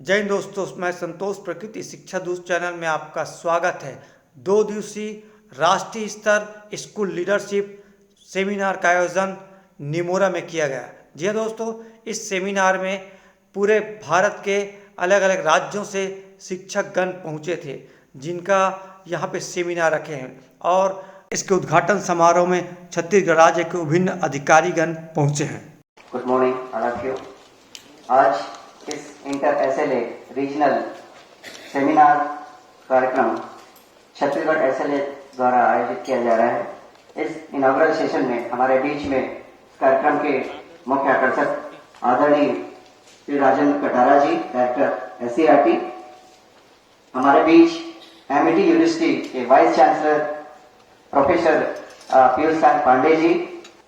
जय हिंद दोस्तों, मैं संतोष प्रकृति शिक्षा दूत चैनल में आपका स्वागत है। 2 दिवसीय राष्ट्रीय स्तर स्कूल लीडरशिप सेमिनार का आयोजन निमोरा में किया गया। जी हाँ दोस्तों, इस सेमिनार में पूरे भारत के अलग अलग राज्यों से शिक्षकगण पहुँचे थे, जिनका यहाँ पे सेमिनार रखे हैं। और इसके उद्घाटन समारोह में छत्तीसगढ़ राज्य के विभिन्न अधिकारीगण पहुँचे हैं। Good morning all of you. आज इस इंटर एसएलए रीजनल सेमिनार कार्यक्रम छत्तीसगढ़ एसएलए द्वारा आयोजित किया जा रहा है। इस इनॉग्रल सेशन में हमारे बीच में कार्यक्रम के मुख्य आकर्षक आदरणीय श्री राजेंद्र कटारा जी, डायरेक्टर एससीईआरटी, हमारे बीच एमईटी यूनिवर्सिटी के vice chancellor professor Piyush Kant Pande ji.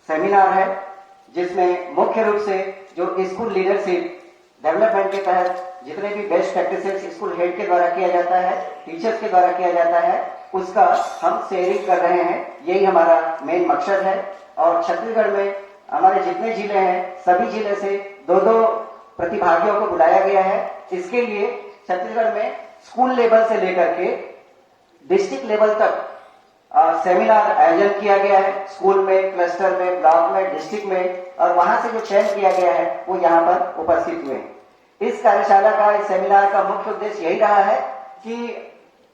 Seminar है जिसमें मुख्य रूप से जो स्कूल लीडरशिप डेवलपमेंट के तहत जितने भी बेस्ट प्रैक्टिसेस स्कूल हेड के द्वारा किया जाता है, टीचर्स के द्वारा किया जाता है, उसका हम शेयरिंग कर रहे हैं। यही हमारा मेन मकसद है। और छत्तीसगढ़ में हमारे जितने जिले हैं, सभी जिले से दो दो प्रतिभागियों को बुलाया गया है। इसके लिए छत्तीसगढ़ में स्कूल लेवल से लेकर के डिस्ट्रिक्ट लेवल तक सेमिनार आयोजन किया गया है। स्कूल में, क्लस्टर में, ब्लॉक में, डिस्ट्रिक्ट में, और वहां से जो चयन किया गया है वो यहाँ पर उपस्थित हुए। इस कार्यशाला का, इस सेमिनार का मुख्य उद्देश्य यही रहा है कि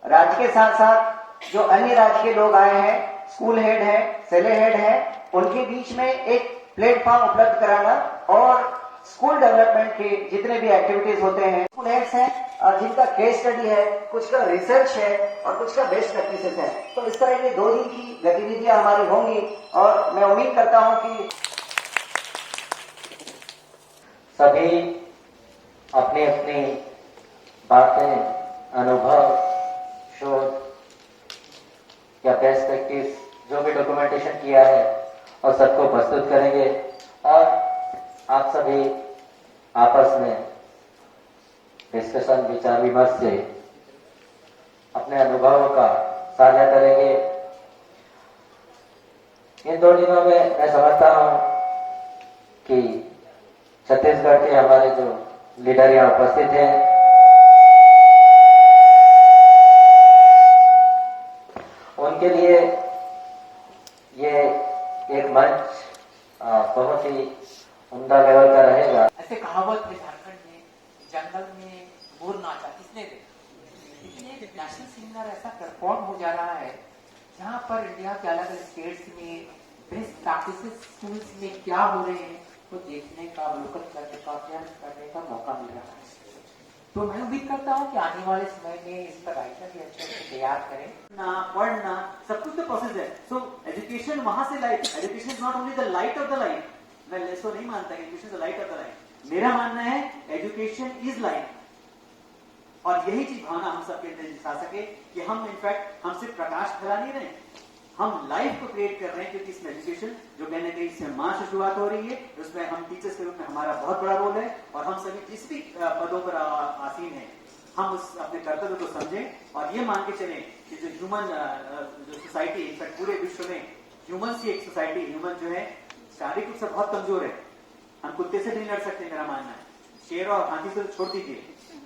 राज्य के साथ साथ जो अन्य राज्य के लोग आए हैं, स्कूल हेड हैं, सेले हेड हैं, उनके बीच में एक प्लेटफॉर्म उपलब्ध कराना और स्कूल डेवलपमेंट के जितने भी एक्टिविटीज होते हैं, स्कूल हेड्स हैं जिनका केस स्टडी है, कुछ का रिसर्च है और कुछ का बेस्ट प्रैक्टिसेस है। तो इस तरह की 2 दिन की गतिविधियां हमारी होंगी और मैं उम्मीद करता हूं कि सभी अपनी अपनी बातें, अनुभव, शोध या बेस्ट प्रैक्टिस जो भी डॉक्यूमेंटेशन किया है और सबको प्रस्तुत करेंगे और आप सभी आपस में डिस्कशन, विचार विमर्श से अपने अनुभवों का साझा करेंगे। इन 2 दिनों में मैं समझता हूं कि छत्तीसगढ़ के हमारे जो लीडर यहाँ उपस्थित हैं, उनके लिए ये एक मंच बहुत ही उम्दा लेवल का रहेगा। ऐसे कहावत है झारखंड में, जंगल में मोर नाचा किसने देखा। इसलिए नेशनल सेमिनार ऐसा परफॉर्म हो जा रहा है जहाँ पर इंडिया के अलग अलग स्टेट्स में बेस्ट प्रैक्टिसेस स्कूल्स में क्या हो रहे हैं वो देखने का, अवलोकन करने का, अध्ययन करने का मौका मिल रहा है। तो मैं उम्मीद करता हूँ कि आने वाले समय में इस पर राइटर भी अच्छे से तैयार करें। ना पढ़ना सब कुछ तो प्रोसेस है। सो एजुकेशन वहां से light, education is not only the light of the light. मैं लेसो नहीं मानता education the light of the light. मेरा मानना है एजुकेशन इज लाइट। और यही चीज भावना हम सबके अंदर दिखा सके कि हम इनफैक्ट हम सिर्फ प्रकाश फैला नहीं रहे, हम लाइफ को क्रिएट कर रहे हैं। क्योंकि इसमें एजुकेशन जो कहने कहीं से मां से शुरुआत हो रही है, उसमें हम टीचर्स के रूप में हमारा बहुत बड़ा रोल है। और हम सभी जिस भी पदों पर आसीन है, हम उस अपने कर्तव्य को समझें और ये मान के चले कि जो ह्यूमन जो सोसाइटी, इनफैक्ट पूरे विश्व में ह्यूमन की एक सोसाइटी, ह्यूमन जो है शारीरिक रूप से बहुत कमजोर है। हम कुत्ते से नहीं लड़ सकते, मेरा मानना है। शेर और हाथी से तो छोड़ दीजिए,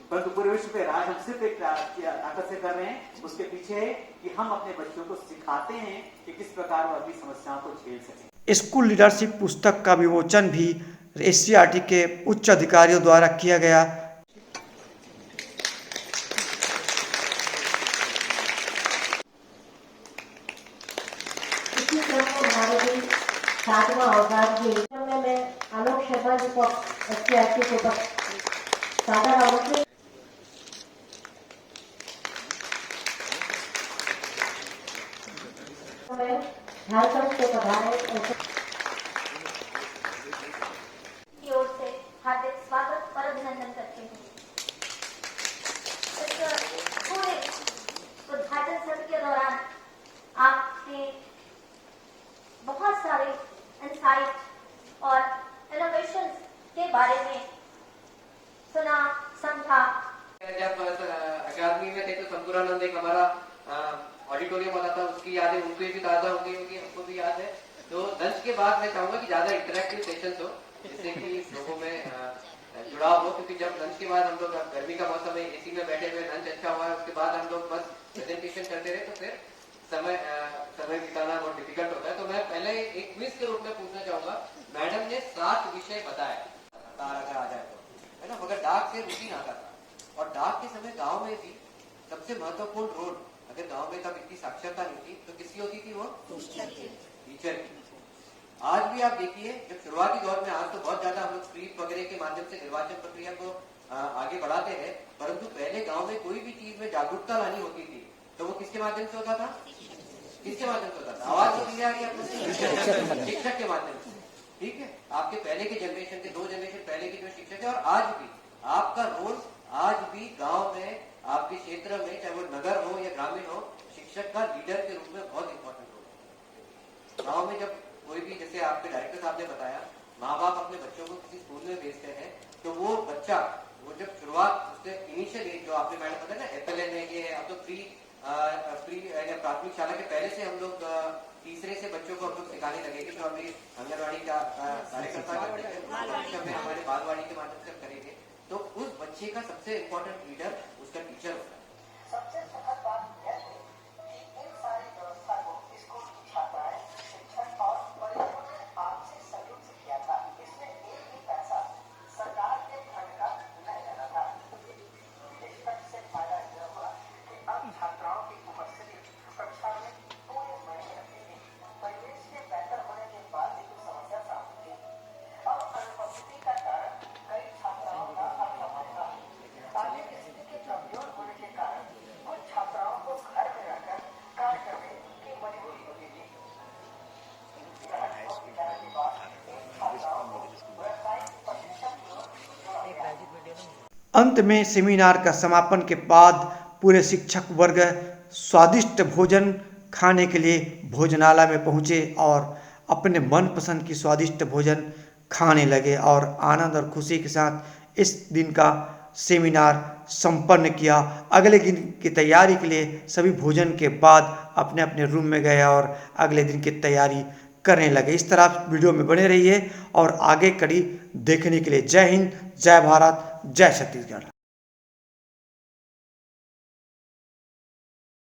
परंतु पूरे विश्व पे राज हम सिर्फ एक ताकत से कर रहे हैं। उसके पीछे है कि हम अपने बच्चों को सिखाते हैं कि किस प्रकार वो अपनी समस्याओं को झेल सकें। स्कूल लीडरशिप पुस्तक का विमोचन भी एससीईआरटी के उच्च अधिकारियों द्वारा किया गया। इसी क्रम में हमारे भी 7वां अवकाश में मैं आलोक शर्मा जी को एससीईआरटी को सादर आमंत्रित। झारखंड से पधारे की ओर से हार्दिक स्वागत और अभिनंदन करते हैं। इस पूरे उद्घाटन सत्र के दौरान आपने बहुत सारे इंसाइट और इनोवेशंस के बारे में सुना, समझा। जब अकादमी में थे तो संपूर्णानंद एक हमारा ऑडिटोरियम वाला था, उसकी यादें उनको भी ताजा हो गई होगी, हमको भी याद है। तो लंच के बाद मैं चाहूंगा कि ज्यादा इंटरेक्टिव सेशन हो, जिससे कि लोगों में जुड़ाव हो, क्योंकि जब लंच के बाद हम लोग गर्मी का मौसम है, एसी में बैठे हुए लंच अच्छा हुआ है, उसके बाद हम लोग बस प्रेजेंटेशन करते रहे तो फिर समय बिताना बहुत डिफिकल्ट होता है। तो मैं पहले एक क्विज के रूप में पूछना चाहूंगा, मैडम ने 7 विषय बताए तार अगर आ जाए तो, है ना, मगर डाक से रूटीन आता था और डाक के समय गांव में भी सबसे महत्वपूर्ण रोल, अगर गांव में तब इतनी साक्षरता नहीं थी तो किसकी होती थी, वो टीचर की। आज भी आप देखिए, जब शुरुआती दौर में, आज तो बहुत ज्यादा हम लोग स्वीप वगैरह के माध्यम से निर्वाचन प्रक्रिया को आगे बढ़ाते हैं, परंतु पहले गांव में कोई भी चीज में जागरूकता लानी होती थी तो वो किसके माध्यम से होता था, किसके माध्यम से होता था, आवाज तो आ रही है आपको, शिक्षक के माध्यम से। ठीक है, आपके पहले के जनरेशन के 2 जनरेशन पहले के जो शिक्षक है, और आज भी आपका रोल, आज भी गांव में, आपके क्षेत्र में, चाहे वो नगर हो या ग्रामीण हो, शिक्षक का लीडर के रूप में बहुत इंपॉर्टेंट रोल है। गांव में जब कोई भी, जैसे आपके डायरेक्टर साहब ने बताया, माँ बाप अपने बच्चों को किसी स्कूल में भेजते हैं तो वो बच्चा, वो जब शुरुआत उससे इनिशियल एज, जो आपने मैडम बताया ना FLN है, ये अब तो प्री प्राथमिक शाला के पहले से हम लोग तीसरे से बच्चों को हम लोग सिखाने लगे कि जो अभी आंगनबाड़ी का कार्यकर्ता करते हैं, हमारे बालवाड़ी के माध्यम से करेंगे, तो उस बच्चे का सबसे इम्पोर्टेंट लीडर उसका टीचर होता है। सबसे सुखद बात यह है कि इन सारी व्यवस्था को स्कूल की छात्राएं, शिक्षक और परिजनों ने आपसे सहयोग से किया था। इसमें एक भी पैसा सरकार के फंड का नहीं लगा था। इस फंड से फायदा यह हुआ कि अब छात्राओं की उपस्थिति कक्षा में पूरे महीने रखती थी। परिवेश के बेहतर होने के बाद भी कुछ समस्या सामने थी। अब अनुपस्थिति का कारण कई छात्राओं का अभिभावक था। आर्थिक स्थिति के कमजोर होने के कारण कुछ छात्राओं को घर में रहकर कार्य करने की मजबूरी होती थी। के बाद इन छात्राओं को व्यावसायिक प्रशिक्षण की ओर जोड़ा गया। अंत में सेमिनार का समापन के बाद पूरे शिक्षक वर्ग स्वादिष्ट भोजन खाने के लिए भोजनालय में पहुँचे और अपने मनपसंद की स्वादिष्ट भोजन खाने लगे और आनंद और खुशी के साथ इस दिन का सेमिनार संपन्न किया। अगले दिन की तैयारी के लिए सभी भोजन के बाद अपने अपने रूम में गए और अगले दिन की तैयारी करने लगे। इस तरह आप वीडियो में बने रहिए और आगे कड़ी देखने के लिए जय हिंद, जय भारत, जय छत्तीसगढ़।